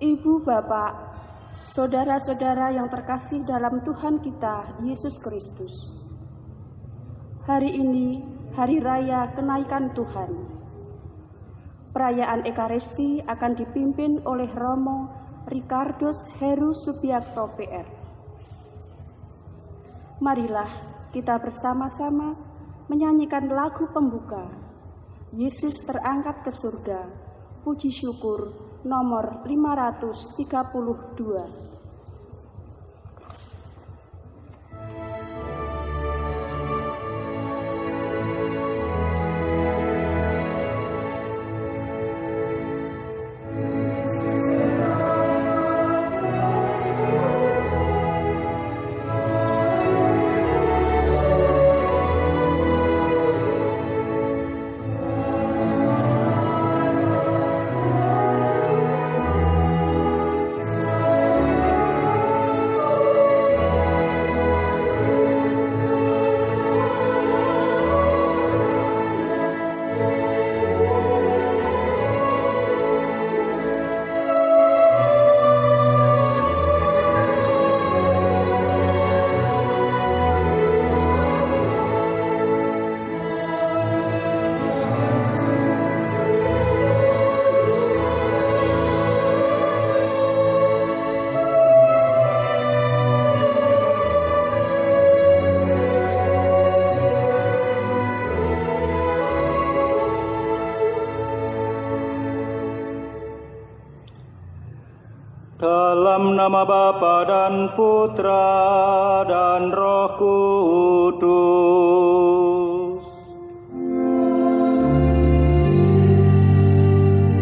Ibu, Bapak, saudara-saudara yang terkasih dalam Tuhan kita, Yesus Kristus. Hari ini, Hari Raya Kenaikan Tuhan. Perayaan Ekaristi akan dipimpin oleh Romo Ricardus Heru Subiakto PR. Marilah kita bersama-sama menyanyikan lagu pembuka, Yesus terangkat ke surga, puji syukur nomor 532. Dalam nama Bapa dan Putra dan Roh Kudus.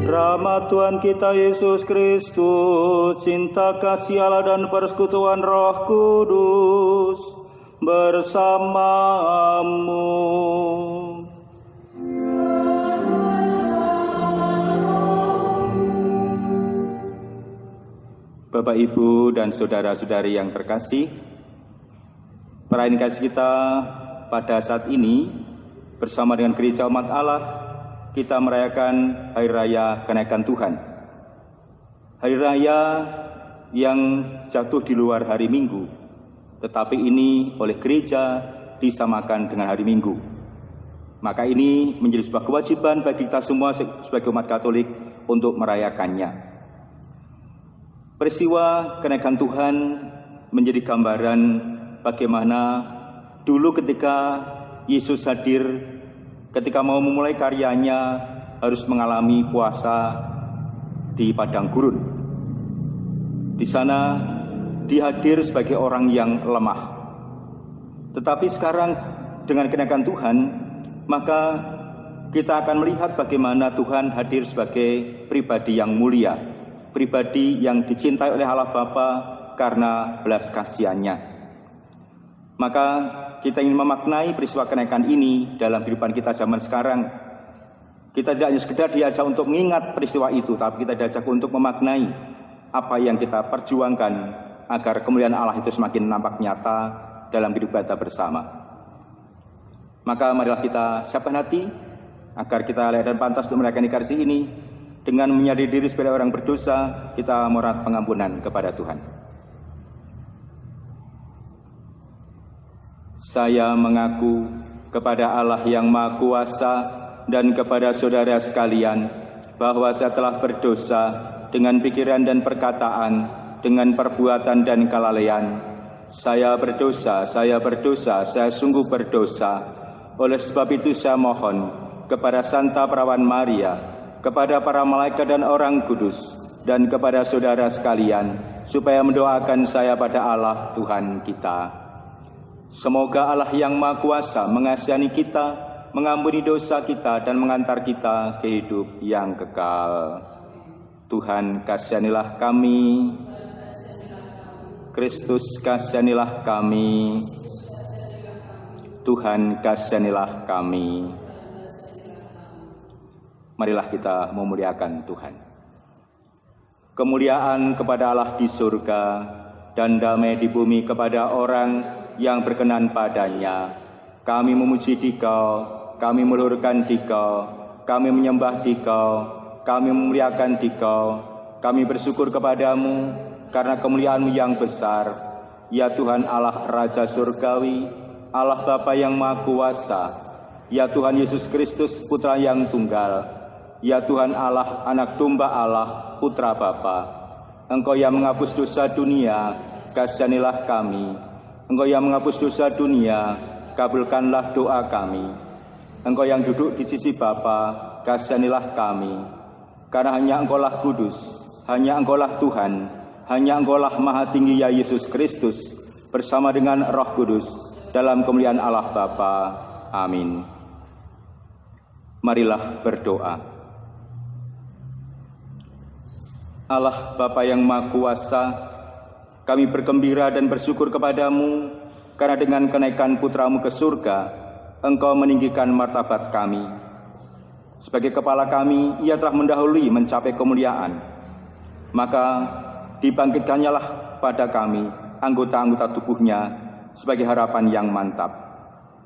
Rahmat Tuhan kita Yesus Kristus, cinta kasih Allah dan persekutuan Roh Kudus bersamamu. Bapak, Ibu, dan saudara-saudari yang terkasih, perayaan kasih kita pada saat ini bersama dengan gereja umat Allah, kita merayakan Hari Raya Kenaikan Tuhan. Hari Raya yang jatuh di luar hari Minggu, tetapi ini oleh gereja disamakan dengan hari Minggu. Maka ini menjadi sebuah kewajiban bagi kita semua sebagai umat Katolik untuk merayakannya. Peristiwa kenaikan Tuhan menjadi gambaran bagaimana dulu ketika Yesus hadir, ketika mau memulai karyanya harus mengalami puasa di padang gurun. Di sana dia hadir sebagai orang yang lemah. Tetapi sekarang dengan kenaikan Tuhan, maka kita akan melihat bagaimana Tuhan hadir sebagai pribadi yang mulia, pribadi yang dicintai oleh Allah Bapa karena belas kasihannya. Maka kita ingin memaknai peristiwa kenaikan ini dalam kehidupan kita zaman sekarang. Kita tidak hanya sekedar diajak untuk mengingat peristiwa itu, tapi kita diajak untuk memaknai apa yang kita perjuangkan agar kemuliaan Allah itu semakin nampak nyata dalam kehidupan kita bersama. Maka marilah kita siapkan hati agar kita layak dan pantas untuk merayakan Ekaristi ini. Dengan menyadari diri sebagai orang berdosa, kita mohon pengampunan kepada Tuhan. Saya mengaku kepada Allah yang Maha Kuasa dan kepada saudara sekalian bahwa saya telah berdosa dengan pikiran dan perkataan, dengan perbuatan dan kelalaian. Saya berdosa, saya sungguh berdosa. Oleh sebab itu saya mohon kepada Santa Perawan Maria, kepada para malaikat dan orang kudus, dan kepada saudara sekalian, supaya mendoakan saya pada Allah Tuhan kita. Semoga Allah yang Maha Kuasa mengasihani kita, mengampuni dosa kita, dan mengantar kita ke hidup yang kekal. Tuhan kasihanilah kami, Kristus kasihanilah kami, Tuhan kasihanilah kami. Marilah kita memuliakan Tuhan. Kemuliaan kepada Allah di surga dan damai di bumi kepada orang yang berkenan padanya. Kami memuji Dikau, kami meluhurkan Dikau, kami menyembah Dikau, kami memuliakan Dikau, Kami bersyukur kepadamu karena kemuliaan-Mu yang besar, ya Tuhan Allah Raja Surgawi, Allah Bapa yang Maha Kuasa, ya Tuhan Yesus Kristus Putra yang Tunggal, ya Tuhan Allah, Anak Domba Allah, Putra Bapa. Engkau yang menghapus dosa dunia, kasihanilah kami. Engkau yang menghapus dosa dunia, kabulkanlah doa kami. Engkau yang duduk di sisi Bapa, kasihanilah kami. Karena hanya Engkaulah kudus, hanya Engkaulah Tuhan, hanya Engkaulah Maha Tinggi ya Yesus Kristus, bersama dengan Roh Kudus, dalam kemuliaan Allah Bapa. Amin. Marilah berdoa. Allah Bapa yang Maha Kuasa, kami bergembira dan bersyukur kepadamu, karena dengan kenaikan Putra-Mu ke surga, Engkau meninggikan martabat kami. Sebagai kepala kami, Ia telah mendahului mencapai kemuliaan. Maka dibangkitkannya pada kami anggota-anggota tubuhnya sebagai harapan yang mantap.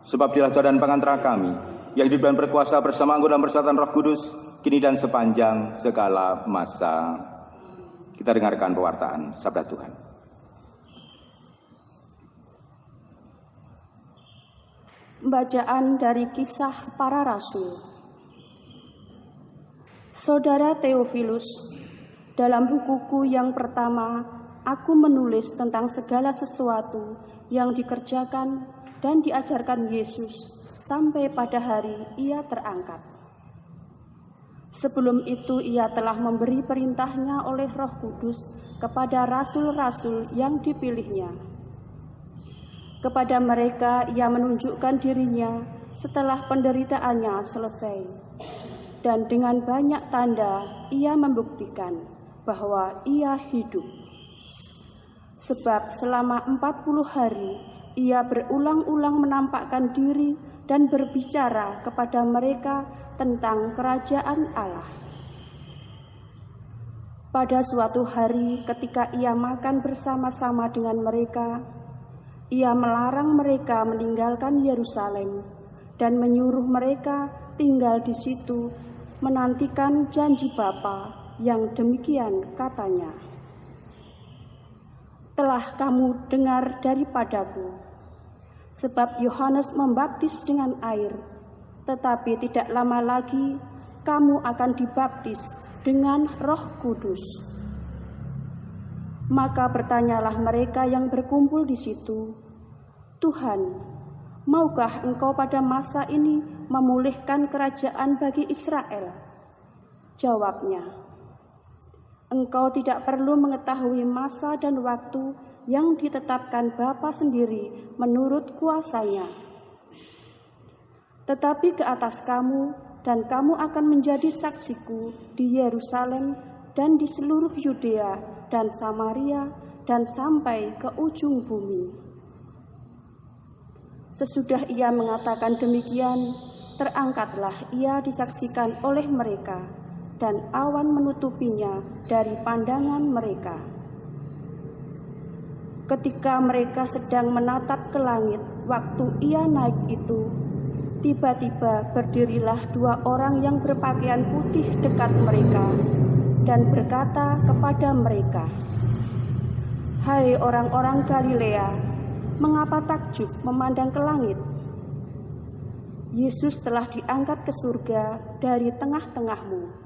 Sebab Dialah Tuhan dan pengantara kami, yang hidup dan berkuasa bersama Engkau dalam persatuan Roh Kudus, kini dan sepanjang segala masa. Kita dengarkan pewartaan sabda Tuhan. Bacaan dari Kisah Para Rasul. Saudara Theophilus, dalam bukuku yang pertama, aku menulis tentang segala sesuatu yang dikerjakan dan diajarkan Yesus sampai pada hari Ia terangkat. Sebelum itu Ia telah memberi perintahnya oleh Roh Kudus kepada rasul-rasul yang dipilihnya. Kepada mereka Ia menunjukkan dirinya setelah penderitaannya selesai. Dan dengan banyak tanda Ia membuktikan bahwa Ia hidup. Sebab selama 40 hari Ia berulang-ulang menampakkan diri dan berbicara kepada mereka tentang kerajaan Allah. Pada suatu hari ketika Ia makan bersama-sama dengan mereka, Ia melarang mereka meninggalkan Yerusalem dan menyuruh mereka tinggal di situ menantikan janji Bapa yang demikian katanya. Telah kamu dengar daripadaku, sebab Yohanes membaptis dengan air, tetapi tidak lama lagi kamu akan dibaptis dengan Roh Kudus. Maka bertanyalah mereka yang berkumpul di situ, Tuhan, maukah Engkau pada masa ini memulihkan kerajaan bagi Israel? Jawabnya, Engkau tidak perlu mengetahui masa dan waktu yang ditetapkan Bapa sendiri menurut kuasanya. Tetapi ke atas kamu, dan kamu akan menjadi saksiku di Yerusalem dan di seluruh Yudea dan Samaria dan sampai ke ujung bumi. Sesudah Ia mengatakan demikian, terangkatlah Ia disaksikan oleh mereka, dan awan menutupinya dari pandangan mereka. Ketika mereka sedang menatap ke langit, waktu Ia naik itu, tiba-tiba berdirilah 2 orang yang berpakaian putih dekat mereka, dan berkata kepada mereka, "Hai orang-orang Galilea, mengapa takjub memandang ke langit? Yesus telah diangkat ke surga dari tengah-tengahmu.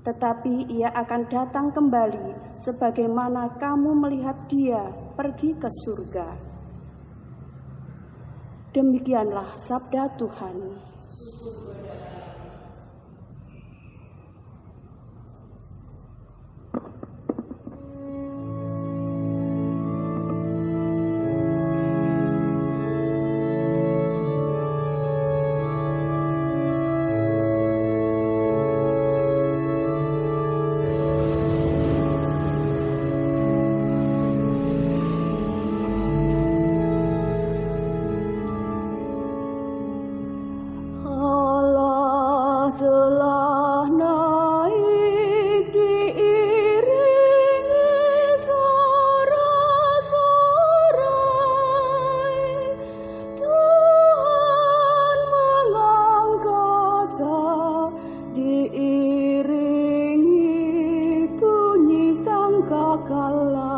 Tetapi Ia akan datang kembali sebagaimana kamu melihat Dia pergi ke surga." Demikianlah sabda Tuhan. Allah sangkakala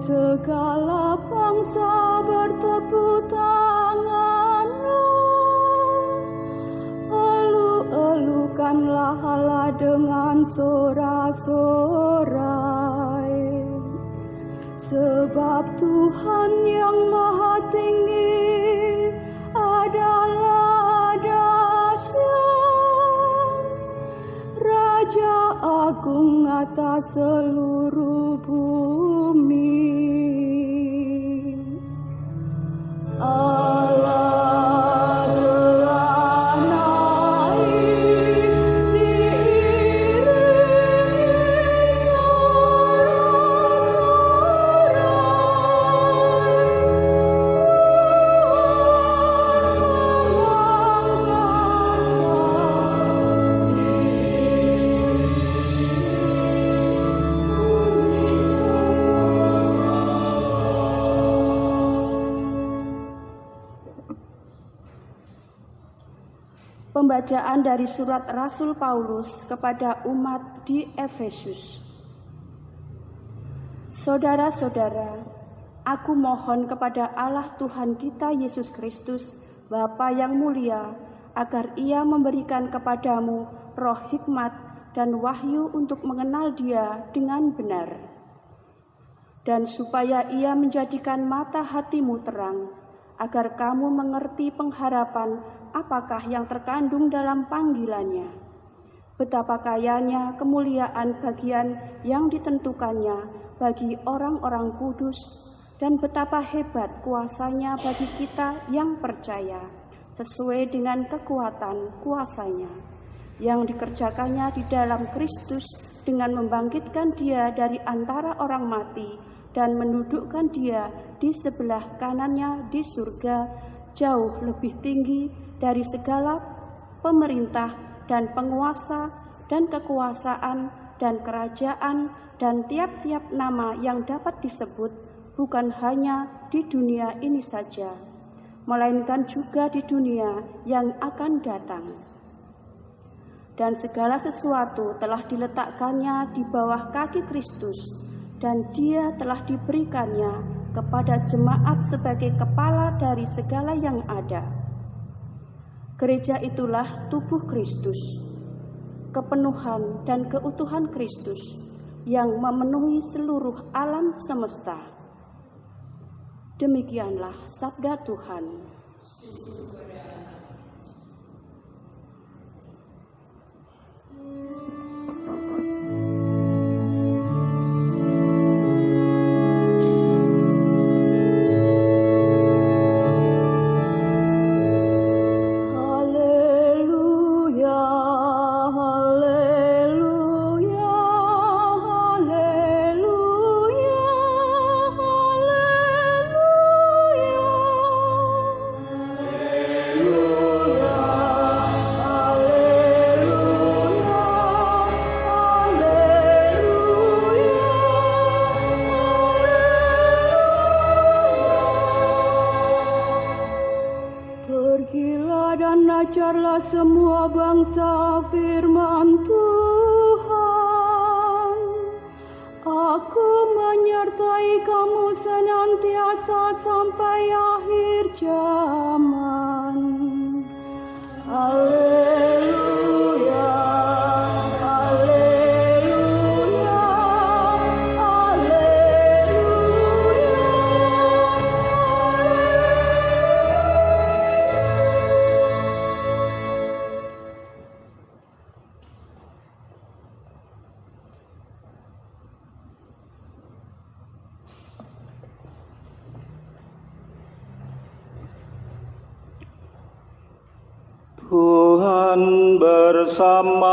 segala bangsa bertepuk tanganlah, elu-elukanlah Allah dengan sorak-sorai, sebab Tuhan yang maha tinggi adalah dahsyat, Raja agung atas seluruh bumi. Allah telah naik diiringi Pembacaan dari surat Rasul Paulus kepada umat di Efesus. Saudara-saudara, aku mohon kepada Allah Tuhan kita Yesus Kristus, Bapa yang mulia, agar Ia memberikan kepadamu roh hikmat dan wahyu untuk mengenal Dia dengan benar, dan supaya Ia menjadikan mata hatimu terang, agar kamu mengerti pengharapan apakah yang terkandung dalam panggilannya, betapa kayanya kemuliaan bagian yang ditentukannya bagi orang-orang kudus, dan betapa hebat kuasanya bagi kita yang percaya, sesuai dengan kekuatan kuasanya, yang dikerjakannya di dalam Kristus dengan membangkitkan Dia dari antara orang mati dan mendudukkan Dia di sebelah kanannya di surga, jauh lebih tinggi dari segala pemerintah dan penguasa dan kekuasaan dan kerajaan dan tiap-tiap nama yang dapat disebut, bukan hanya di dunia ini saja, melainkan juga di dunia yang akan datang. Dan segala sesuatu telah diletakkannya di bawah kaki Kristus, dan Dia telah diberikannya kepada jemaat sebagai kepala dari segala yang ada. Gereja itulah tubuh Kristus, kepenuhan dan keutuhan Kristus yang memenuhi seluruh alam semesta. Demikianlah sabda Tuhan. Ajarlah semua bangsa firman Tuhan. Aku menyertai kamu senantiasa sampai akhir zaman. Haleluya, haleluya, haleluya. Tuhan bersamamu.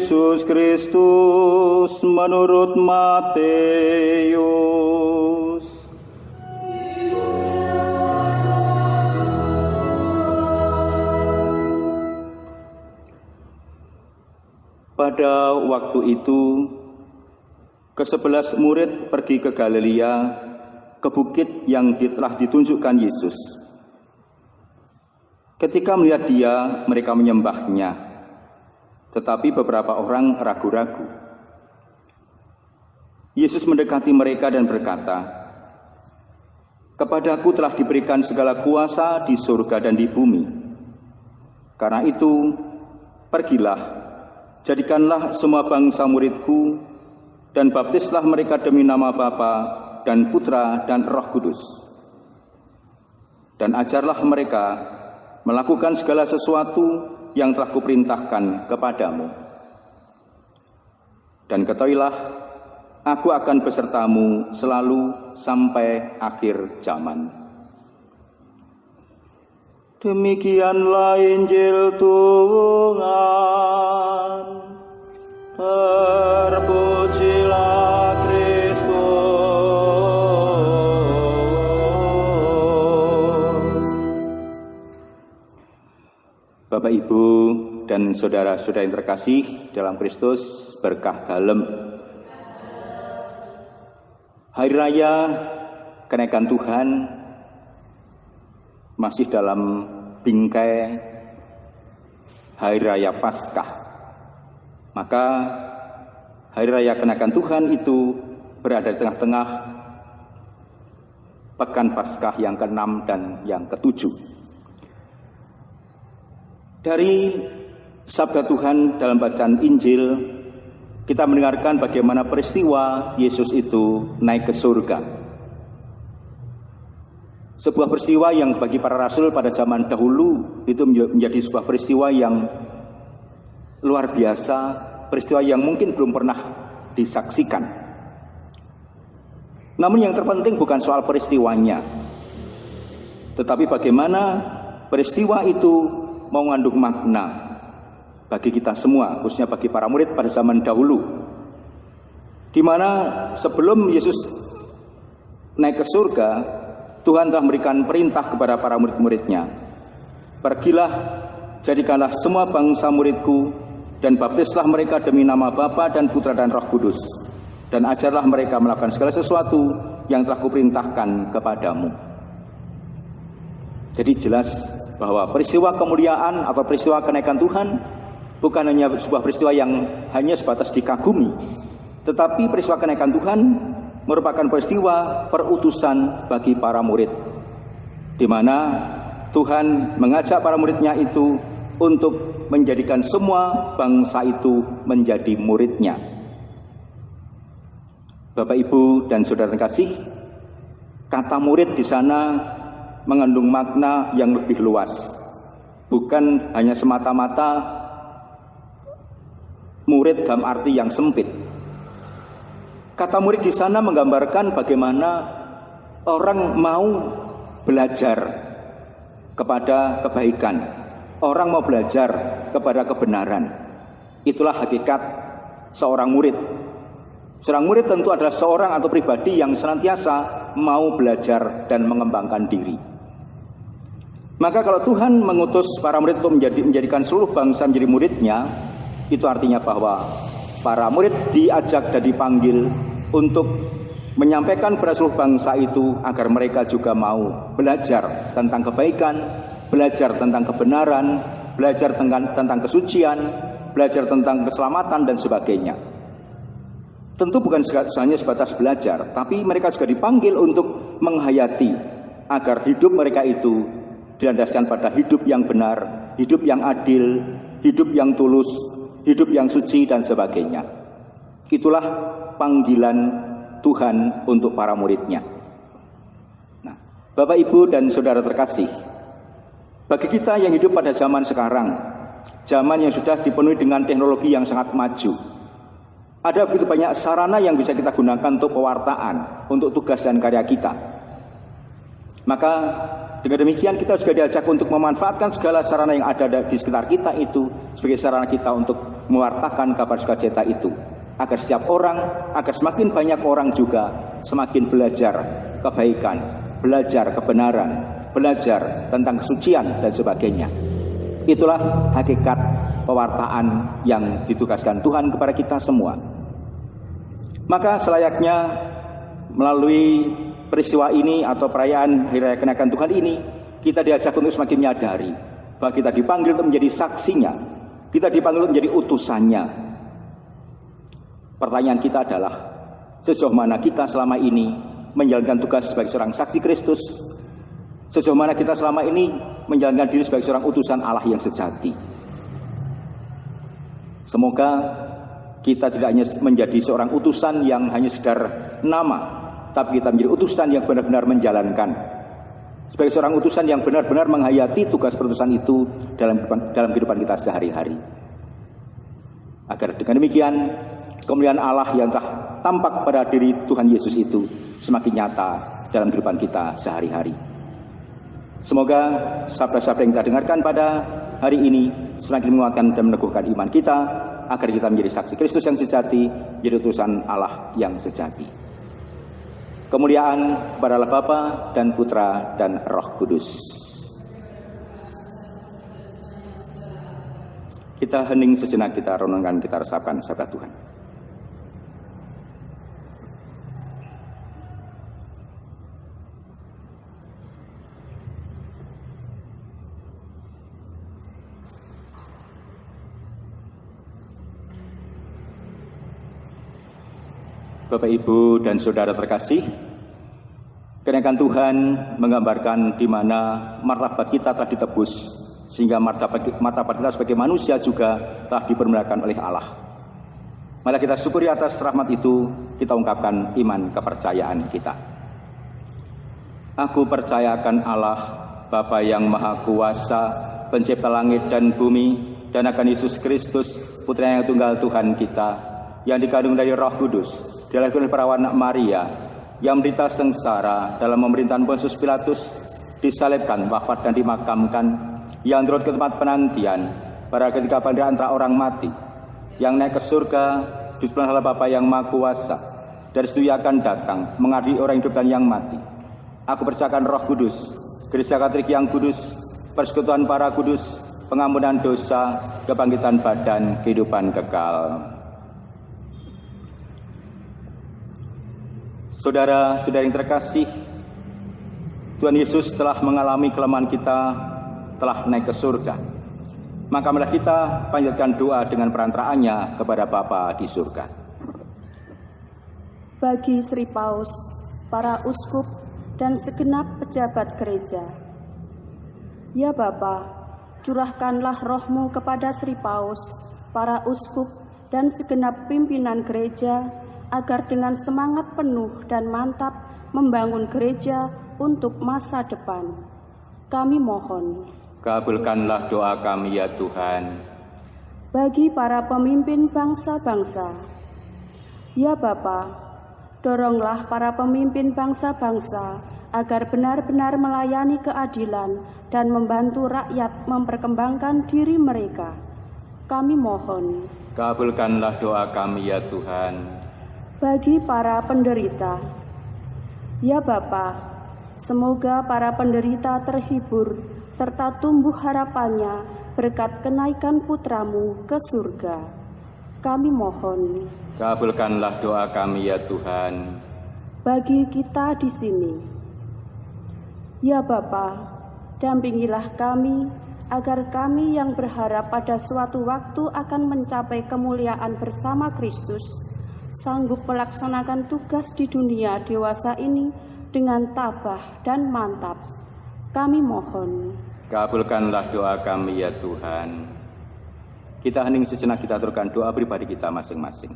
Yesus Kristus menurut Matius. Pada waktu itu, ke-11 murid pergi ke Galilea, ke bukit yang telah ditunjukkan Yesus. Ketika melihat Dia, mereka menyembahnya, tetapi beberapa orang ragu-ragu. Yesus mendekati mereka dan berkata, "Kepadaku telah diberikan segala kuasa di surga dan di bumi. Karena itu, pergilah, jadikanlah semua bangsa muridku, dan baptislah mereka demi nama Bapa dan Putra dan Roh Kudus. Dan ajarlah mereka melakukan segala sesuatu yang telah kuperintahkan kepadamu. Dan ketahuilah, aku akan besertamu selalu sampai akhir zaman." Demikianlah Injil Tuhan. Terpujilah Kristus. Bapak, Ibu, dan saudara-saudara yang terkasih dalam Kristus, berkah dalem. Hari Raya Kenaikan Tuhan masih dalam bingkai Hari Raya Paskah. Maka Hari Raya Kenaikan Tuhan itu berada di tengah-tengah Pekan Paskah yang ke-6 dan yang ke-7. Dari sabda Tuhan dalam bacaan Injil, kita mendengarkan bagaimana peristiwa Yesus itu naik ke surga. Sebuah peristiwa yang bagi para rasul pada zaman dahulu itu menjadi sebuah peristiwa yang luar biasa, peristiwa yang mungkin belum pernah disaksikan. Namun yang terpenting bukan soal peristiwanya, tetapi bagaimana peristiwa itu mengandung makna bagi kita semua, khususnya bagi para murid pada zaman dahulu, di mana sebelum Yesus naik ke surga, Tuhan telah memberikan perintah kepada para murid-muridnya. "Pergilah, jadikanlah semua bangsa muridku, dan baptislah mereka demi nama Bapa dan Putra dan Roh Kudus. Dan ajarlah mereka melakukan segala sesuatu yang telah kuperintahkan kepadamu." Jadi jelas bahwa peristiwa kemuliaan atau peristiwa kenaikan Tuhan bukan hanya sebuah peristiwa yang hanya sebatas dikagumi, tetapi peristiwa kenaikan Tuhan merupakan peristiwa perutusan bagi para murid, di mana Tuhan mengajak para muridnya itu untuk menjadikan semua bangsa itu menjadi muridnya. Bapak, Ibu, dan saudara terkasih, kata murid di sana mengandung makna yang lebih luas, bukan hanya semata-mata murid dalam arti yang sempit. Kata murid di sana menggambarkan bagaimana orang mau belajar kepada kebaikan, orang mau belajar kepada kebenaran. Itulah hakikat seorang murid. Seorang murid tentu adalah seorang atau pribadi yang senantiasa mau belajar dan mengembangkan diri. Maka kalau Tuhan mengutus para murid untuk menjadikan seluruh bangsa menjadi muridnya, itu artinya bahwa para murid diajak dan dipanggil untuk menyampaikan kepada seluruh bangsa itu agar mereka juga mau belajar tentang kebaikan, belajar tentang kebenaran, belajar tentang kesucian, belajar tentang keselamatan dan sebagainya. Tentu bukan hanya sebatas belajar, tapi mereka juga dipanggil untuk menghayati agar hidup mereka itu dilandaskan pada hidup yang benar, hidup yang adil, hidup yang tulus, hidup yang suci dan sebagainya. Itulah panggilan Tuhan untuk para muridnya. Nah, Bapak, Ibu, dan saudara terkasih, bagi kita yang hidup pada zaman sekarang, zaman yang sudah dipenuhi dengan teknologi yang sangat maju, ada begitu banyak sarana yang bisa kita gunakan untuk pewartaan, untuk tugas dan karya kita. Maka dengan demikian kita juga diajak untuk memanfaatkan segala sarana yang ada di sekitar kita itu sebagai sarana kita untuk mewartakan kabar sukacita itu, agar setiap orang, agar semakin banyak orang juga semakin belajar kebaikan, belajar kebenaran, belajar tentang kesucian dan sebagainya. Itulah hakikat pewartaan yang ditugaskan Tuhan kepada kita semua. Maka selayaknya melalui peristiwa ini atau perayaan Hari Raya Kenaikan Tuhan ini, kita diajak untuk semakin menyadari bahwa kita dipanggil untuk menjadi saksinya, kita dipanggil untuk menjadi utusannya. Pertanyaan kita adalah, sejauh mana kita selama ini menjalankan tugas sebagai seorang saksi Kristus? Sejauh mana kita selama ini menjalankan diri sebagai seorang utusan Allah yang sejati? Semoga kita tidak hanya menjadi seorang utusan yang hanya sekedar nama, tapi kita menjadi utusan yang benar-benar menjalankan. Sebagai seorang utusan yang benar-benar menghayati tugas perutusan itu dalam kehidupan kita sehari-hari. Agar dengan demikian, kemuliaan Allah yang telah tampak pada diri Tuhan Yesus itu semakin nyata dalam kehidupan kita sehari-hari. Semoga sabda-sabda yang kita dengarkan pada hari ini semakin menguatkan dan meneguhkan iman kita, agar kita menjadi saksi Kristus yang sejati, menjadi utusan Allah yang sejati. Kemuliaan kepada Allah Bapa dan Putra dan Roh Kudus. Kita hening sejenak, kita renungkan, kita resapkan sabda Tuhan. Bapak, Ibu, dan Saudara terkasih, kenaikan Tuhan menggambarkan di mana martabat kita telah ditebus, sehingga martabat kita sebagai manusia juga telah dipermuliakan oleh Allah. Mari kita syukuri atas rahmat itu, kita ungkapkan iman kepercayaan kita. Aku percayakan Allah, Bapa yang Maha Kuasa, pencipta langit dan bumi, dan akan Yesus Kristus, Putra yang tunggal Tuhan kita, yang dikandung dari Roh Kudus, dilahirkan oleh perawan Maria, yang menderita sengsara dalam pemerintahan Pontius Pilatus, disalibkan, wafat dan dimakamkan, yang turun ke tempat penantian pada ketika bangkit antara orang mati, yang naik ke surga di sebelah Allah Bapa yang Maha Kuasa, dari situ ia akan datang mengadili orang hidup dan yang mati. Aku percayakan Roh Kudus, Gereja Katolik yang kudus, persekutuan para kudus, pengampunan dosa, kebangkitan badan, kehidupan kekal. Saudara-saudari yang terkasih, Tuhan Yesus telah mengalami kelemahan kita, telah naik ke surga. Maka marilah kita panjatkan doa dengan perantaraannya kepada Bapa di surga. Bagi Sri Paus, para uskup, dan segenap pejabat gereja, ya Bapa, curahkanlah roh-Mu kepada Sri Paus, para uskup, dan segenap pimpinan gereja, agar dengan semangat penuh dan mantap membangun gereja untuk masa depan. Kami mohon, kabulkanlah doa kami ya Tuhan. Bagi para pemimpin bangsa-bangsa, ya Bapa, doronglah para pemimpin bangsa-bangsa agar benar-benar melayani keadilan dan membantu rakyat memperkembangkan diri mereka. Kami mohon, kabulkanlah doa kami ya Tuhan. Bagi para penderita, ya Bapa, semoga para penderita terhibur serta tumbuh harapannya berkat kenaikan putra-Mu ke surga. Kami mohon, kabulkanlah doa kami ya Tuhan. Bagi kita di sini, ya Bapa, dampingilah kami agar kami yang berharap pada suatu waktu akan mencapai kemuliaan bersama Kristus, sanggup melaksanakan tugas di dunia dewasa ini dengan tabah dan mantap. Kami mohon, kabulkanlah doa kami ya Tuhan. Kita hening sejenak, kita aturkan doa pribadi kita masing-masing.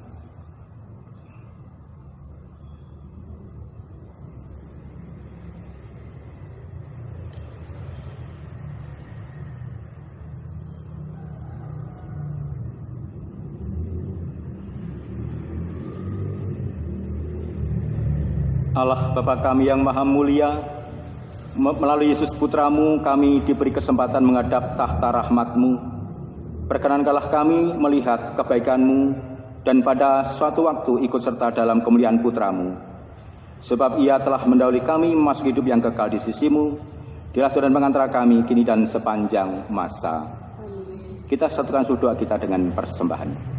Allah Bapa kami yang maha mulia, melalui Yesus Putra-Mu kami diberi kesempatan menghadap tahta rahmat-Mu. Perkenankanlah kami melihat kebaikan-Mu dan pada suatu waktu ikut serta dalam kemuliaan Putra-Mu. Sebab Ia telah mendahului kami memasuki hidup yang kekal di sisi-Mu. Dialah Tuhan pengantara kami kini dan sepanjang masa. Kita satukan seluruh doa kita dengan persembahan.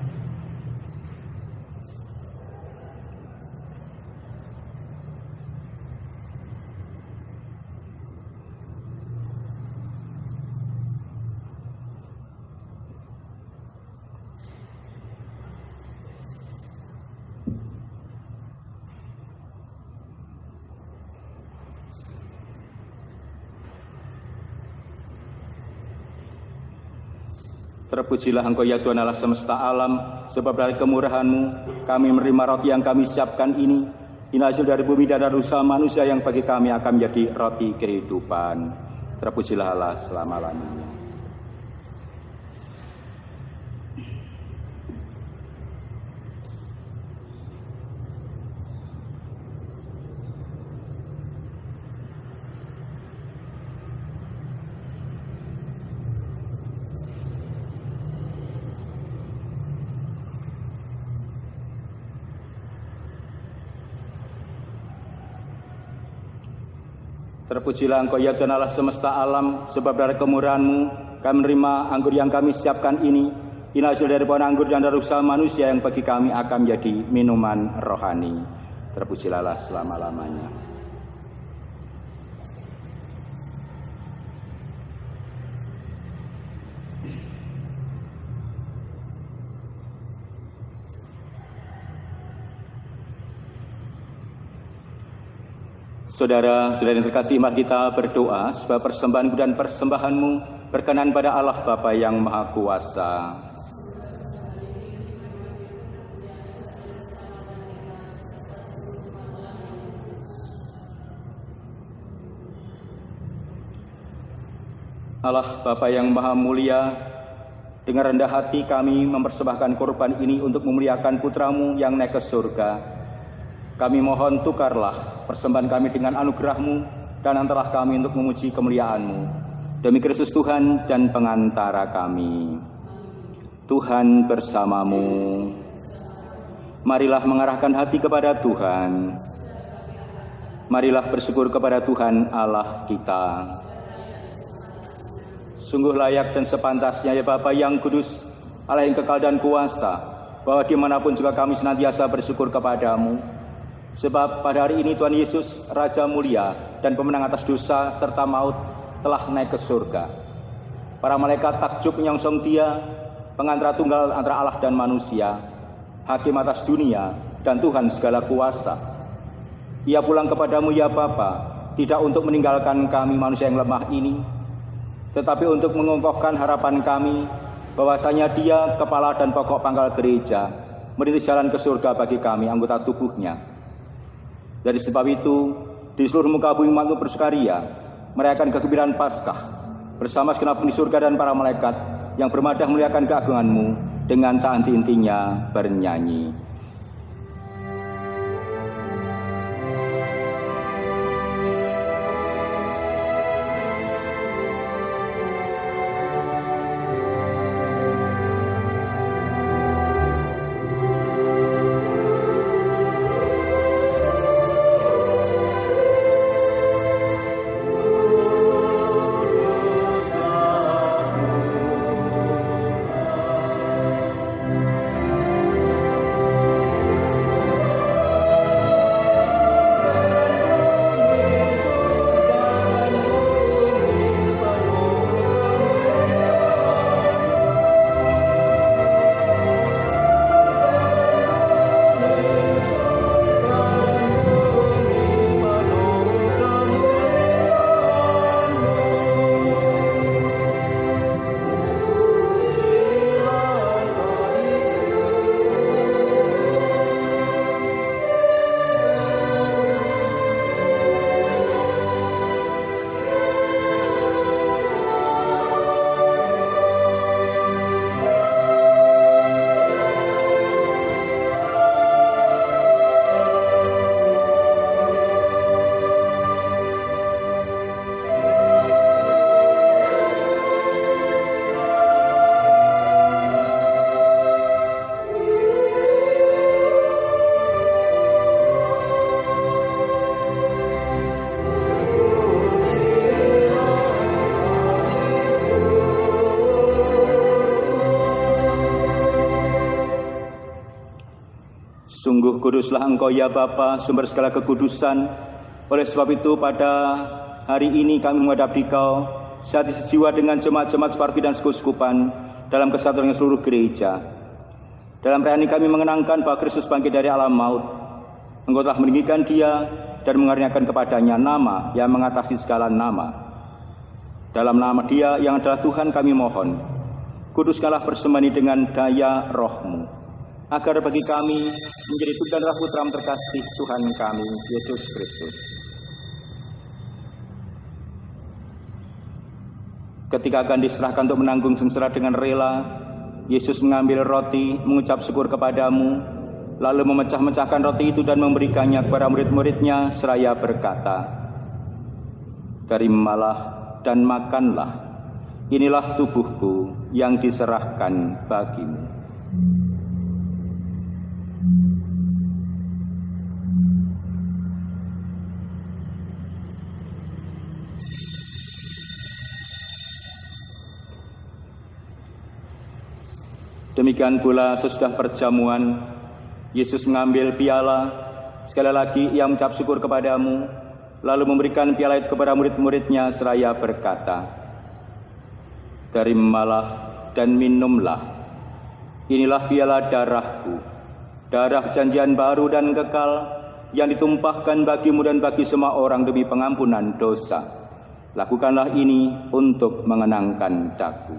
Terpujilah Engkau ya Tuhan Allah semesta alam, sebab dari kemurahan-Mu kami menerima roti yang kami siapkan ini. Ini hasil dari bumi dan dari usaha manusia yang bagi kami akan menjadi roti kehidupan. Terpujilah Allah selama-lamanya. Terpujilah Engkau ya Tuhan Allah semesta alam, sebab dari kemurahan-Mu kami menerima anggur yang kami siapkan ini. Ini hasil dari pohon anggur dan dari usaha manusia yang bagi kami akan menjadi minuman rohani. Terpujilah Allah selama-lamanya. Saudara-saudara yang terkasih, mari kita berdoa supaya persembahan dan persembahan-Mu berkenan pada Allah Bapa yang Maha Kuasa. Allah Bapa yang Maha Mulia, dengan rendah hati kami mempersembahkan korban ini untuk memuliakan Putra-Mu yang naik ke surga. Kami mohon tukarlah persembahan kami dengan anugerah-Mu dan antarlah kami untuk memuji kemuliaan-Mu. Demi Kristus Tuhan dan pengantara kami. Tuhan bersamamu. Marilah mengarahkan hati kepada Tuhan. Marilah bersyukur kepada Tuhan Allah kita. Sungguh layak dan sepantasnya ya Bapa yang kudus, Allah yang kekal dan kuasa, bahwa dimanapun juga kami senantiasa bersyukur kepadamu. Sebab pada hari ini Tuhan Yesus, Raja mulia dan pemenang atas dosa serta maut, telah naik ke surga. Para malaikat takjub menyongsong Dia, pengantara tunggal antara Allah dan manusia, hakim atas dunia dan Tuhan segala kuasa. Ia pulang kepadamu ya Bapa, tidak untuk meninggalkan kami manusia yang lemah ini, tetapi untuk mengokohkan harapan kami, bahwasanya Dia kepala dan pokok pangkal gereja, merintis jalan ke surga bagi kami anggota tubuhnya. Dari sebab itu, di seluruh muka bumi umat-Mu bersukaria, merayakan kegembiraan Paskah bersama segenap penghuni surga dan para malaikat yang bermadah memuliakan keagungan-Mu dengan tak henti-hentinya bernyanyi. Kuduslah Engkau ya Bapa, sumber segala kekudusan. Oleh sebab itu pada hari ini kami menghadap Dikau, sehati sejiwa dengan jemaat-jemaat separki dan sekuskupan dalam kesatuan seluruh gereja. Dalam perayaan ini kami mengenangkan bahwa Kristus bangkit dari alam maut. Engkau telah meninggikan Dia dan mengaruniakan kepadanya nama yang mengatasi segala nama. Dalam nama Dia yang adalah Tuhan kami mohon, kuduskanlah persembahan ini dengan daya Roh-Mu, agar bagi kami menjadi tubuh dan darah Putra terkasih Tuhan kami, Yesus Kristus. Ketika akan diserahkan untuk menanggung sengsara dengan rela, Yesus mengambil roti, mengucap syukur kepadamu, lalu memecah-mecahkan roti itu dan memberikannya kepada murid-muridnya seraya berkata, "Terimalah dan makanlah, inilah tubuhku yang diserahkan bagimu." Demikian pula sesudah perjamuan, Yesus mengambil piala, sekali lagi Ia mengucap syukur kepadamu, lalu memberikan piala itu kepada murid-muridnya seraya berkata, "Terimalah dan minumlah, inilah piala darahku, darah perjanjian baru dan kekal, yang ditumpahkan bagimu dan bagi semua orang demi pengampunan dosa. Lakukanlah ini untuk mengenangkan daku."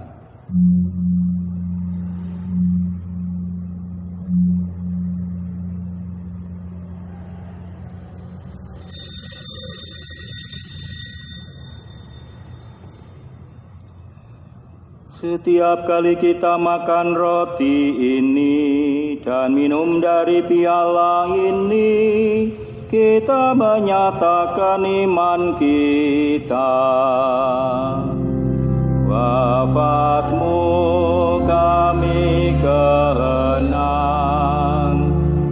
Setiap kali kita makan roti ini dan minum dari piala ini, kita menyatakan iman kita. Wafat-Mu kami kenang,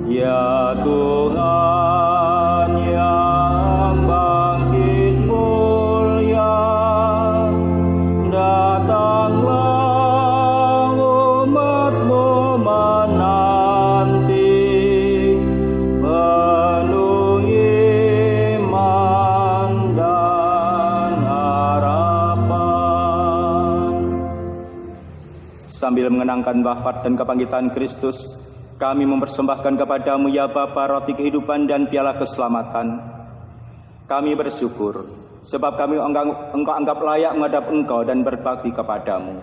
ya Tuhan yang bangkit mulia. Datanglah umat-Mu menanti, penuh iman dan harapan. Sambil mengenangkan wafat dan kebangkitan Kristus, kami mempersembahkan kepadamu ya Bapa roti kehidupan dan piala keselamatan. Kami bersyukur sebab kami Engkau anggap layak menghadap Engkau dan berbakti kepadamu.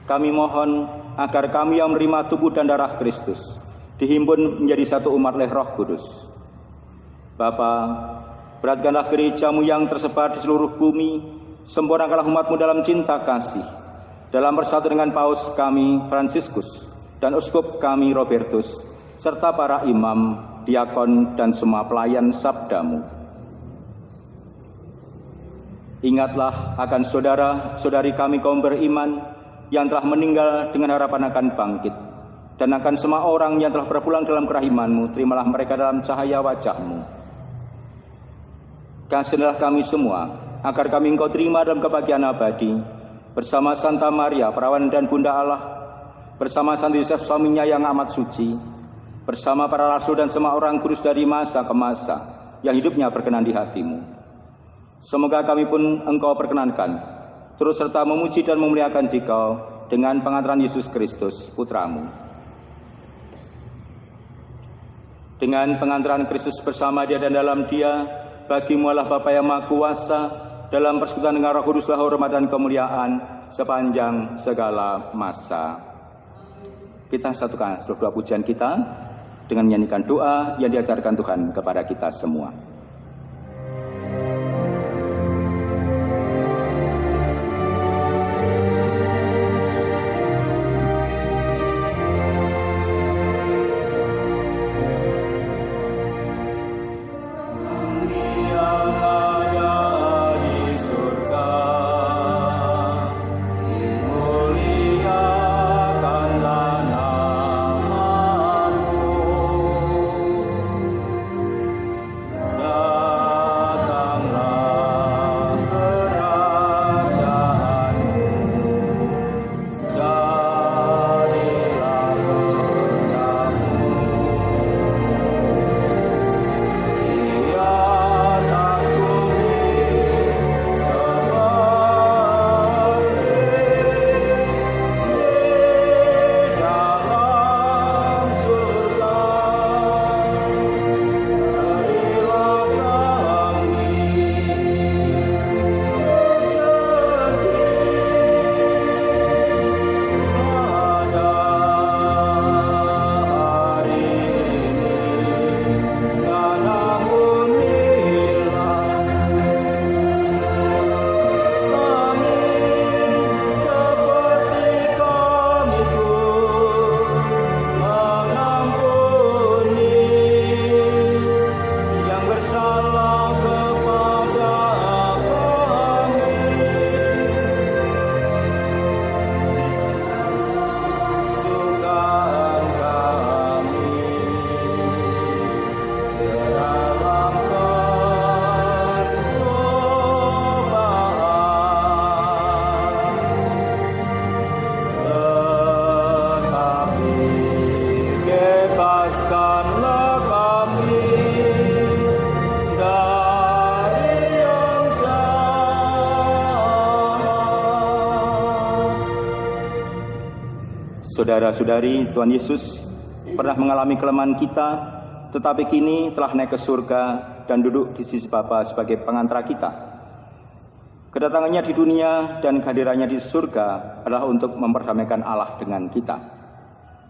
Kami mohon agar kami yang menerima tubuh dan darah Kristus dihimpun menjadi satu umat oleh Roh Kudus. Bapa, beratkanlah gereja-Mu yang tersebar di seluruh bumi, sempurnakanlah umat-Mu dalam cinta kasih, dalam bersatu dengan Paus kami Fransiskus dan Uskup kami Robertus, serta para imam, diakon, dan semua pelayan sabda-Mu. Ingatlah akan saudara-saudari kami kaum beriman yang telah meninggal dengan harapan akan bangkit, dan akan semua orang yang telah berpulang dalam kerahiman-Mu, terimalah mereka dalam cahaya wajah-Mu. Kasihilah kami semua, agar kami Engkau terima dalam kebahagiaan abadi, bersama Santa Maria, perawan dan Bunda Allah, bersama Santo Yosef suaminya yang amat suci, bersama para rasul dan semua orang kudus dari masa ke masa, yang hidupnya berkenan di hati-Mu. Semoga kami pun Engkau perkenankan, terus serta memuji dan memuliakan Dikau dengan pengantaran Yesus Kristus, Putra-Mu. Dengan pengantaran Kristus bersama Dia dan dalam Dia, bagi-Mu Allah Bapa yang Maha Kuasa, dalam persekutuan dengan Roh Kuduslah hormat dan kemuliaan sepanjang segala masa. Kita satukan seluruh doa pujian kita dengan menyanyikan doa yang diajarkan Tuhan kepada kita semua. Saudara-saudari, Tuhan Yesus pernah mengalami kelemahan kita, tetapi kini telah naik ke surga dan duduk di sisi Bapa sebagai pengantara kita. Kedatangannya di dunia dan kehadirannya di surga adalah untuk memperdamaikan Allah dengan kita.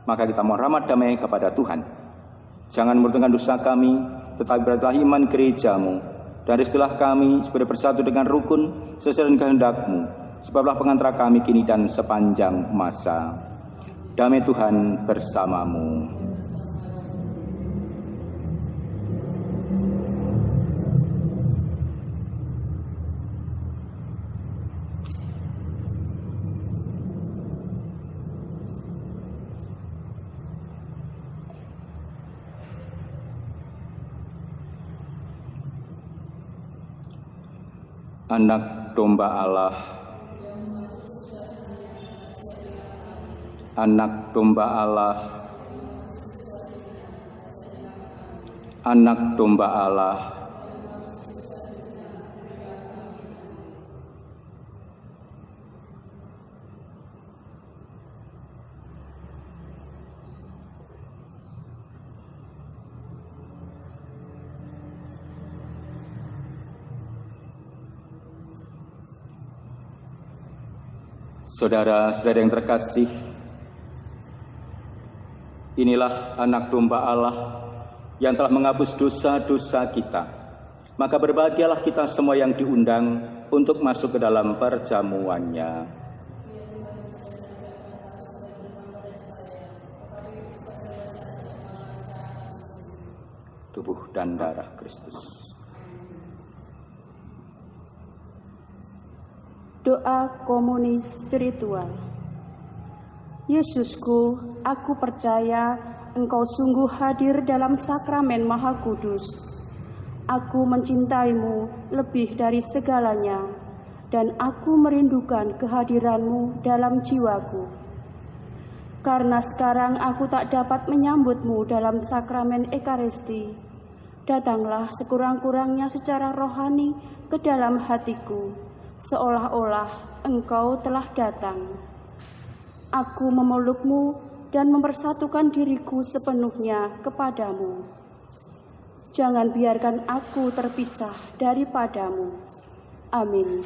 Maka kita mohon rahmat damai kepada Tuhan. Jangan murtungkan dosa kami, tetapi beratilah iman gerejamu, dan restulah kami supaya bersatu dengan rukun sesuai dengan kehendak-Mu, sebablah pengantara kami kini dan sepanjang masa. Damai Tuhan bersamamu. Anak domba Allah, anak domba Allah, anak domba Allah. Saudara-saudara yang terkasih, inilah anak domba Allah yang telah menghapus dosa-dosa kita. Maka berbahagialah kita semua yang diundang untuk masuk ke dalam perjamuannya. Tubuh dan darah Kristus. Doa komuni spiritual. Yesusku, aku percaya Engkau sungguh hadir dalam sakramen Maha Kudus. Aku mencintaimu lebih dari segalanya, dan aku merindukan kehadiran-Mu dalam jiwaku. Karena sekarang aku tak dapat menyambut-Mu dalam sakramen Ekaristi, datanglah sekurang-kurangnya secara rohani ke dalam hatiku, seolah-olah Engkau telah datang. Aku memeluk-Mu dan mempersatukan diriku sepenuhnya kepadamu. Jangan biarkan aku terpisah daripadamu. Amin.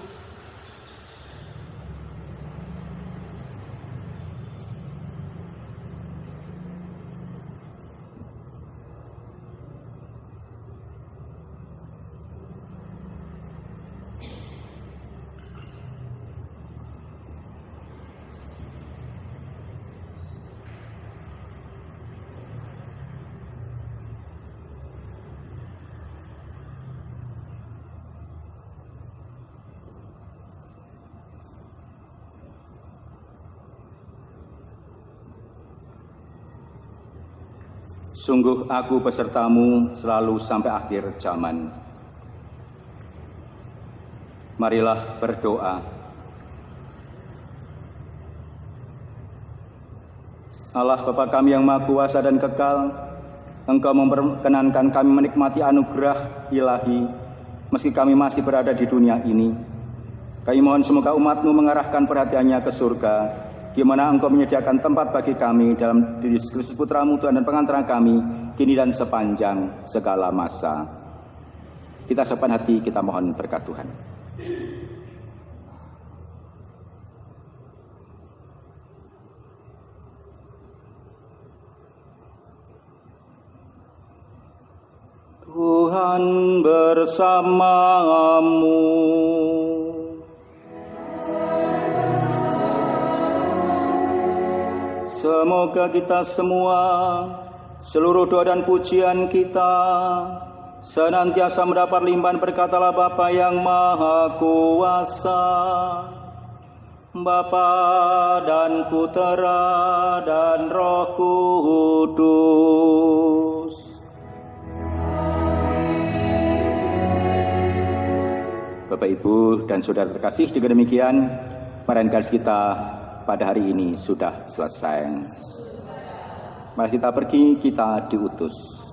Sungguh aku besertamu selalu sampai akhir zaman. Marilah berdoa. Allah Bapa kami yang Maha Kuasa dan Kekal, Engkau memperkenankan kami menikmati anugerah ilahi meski kami masih berada di dunia ini. Kami mohon semoga umat-Mu mengarahkan perhatiannya ke surga, di mana Engkau menyediakan tempat bagi kami dalam diri Kristus Putra-Mu, Tuhan dan pengantara kami, kini dan sepanjang segala masa. Kita siapkan hati, kita mohon berkat Tuhan. Tuhan bersamamu. Semoga kita semua, seluruh doa dan pujian kita, senantiasa mendapat limpahan berkat Allah Bapa yang Maha Kuasa, Bapa dan Putera dan Roh Kudus. Bapak, Ibu, dan Saudara terkasih, dengan demikian perayaan kita pada hari ini sudah selesai. Mari kita pergi, kita diutus.